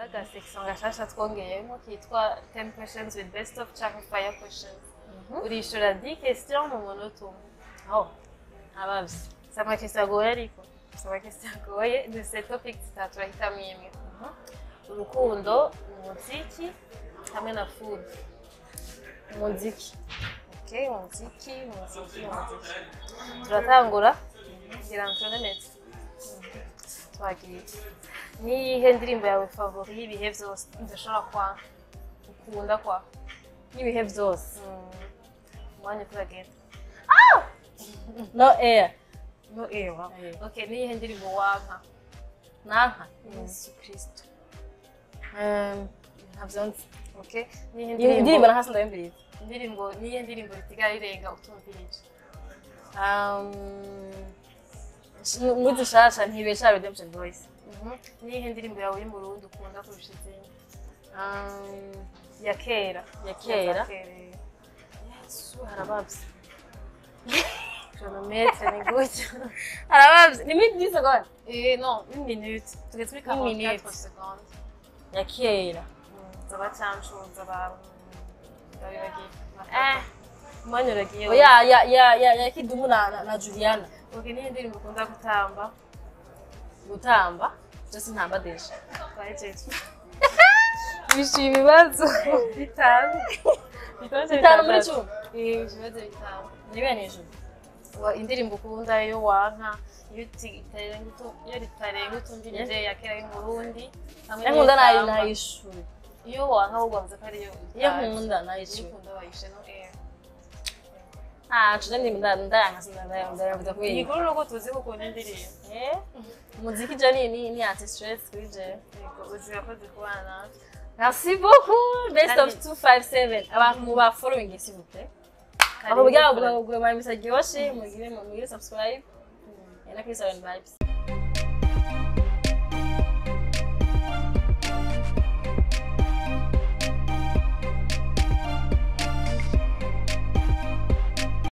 haraga section gashasha twongeyemo kitwa 10 questions with best of canke fire questions. Urishura 10 questions mu munota umwe. Oh. Abavye. Sama question agoye ariko. Sama question agoye ni set topic zitatu bahitamo imwe. Urukundo, umuziki hamwe na food. Umuziki. Okay, umuziki. Turatangura. Ngira ngo neza. Twagiye. Ni iyihe ndirimbo yawe favori y'ibihe vyose ndashobora kwa ukunda kwa N'ibihe vyose. Mwanya turagenda. No air. No ewa. Okay, ni iyihe ndirimbo wanka? Nanka. Yesu Kristo. Ntabyo nzi. Okay, ni iyihe Indirimbo ndirimbo nakasi ndayumviriza. ni iyihe ndirimbo ritigara rirenga utumvirije? Muzi shasha ntibesha Redemption Voice. Ni iyihe ndirimbo yawe iri mu Burundi ukunda kurusha izindi? Ya kera. Yesu harabavye. Chronomètre ni gutya. Harabavye. Ni minute 10 secondes. Non, une minute. Tugeze kuri 44 secondes. Ya kera. Zaba cyanshuza ba ndabibagiye. Mwanya uragiye. Ya Kidumu na Juliana. Okay, ni ndirimbo ukunda gutamba. Gutamba. Just ntamba desha. Twahejeje. Bishima ibibazo bitanu. Bitanu muri cumi. Ibibazo bitanu. Nibe nijoro. Indirimbo ukunda iyo wanka, iyo ritarenga utumvirije ya kera yo mu Burundi. Nkunda nayishuri. Iyo wanka ubanza ko ariyo. Iyo nkunda nayishuri. Ukunda wayishe no air. Tuze ndayanga sindavuga ko Iguru nuko tuzi ko ukunda indirimbo. Muziki je ni anti stress kuri je. Yego uzira ko zikubana. Merci beaucoup. Best of 257. Abantu muba following s'il vous plaît. Aho bwa message yoshe mugire subscribe. Yana Chris Vibes.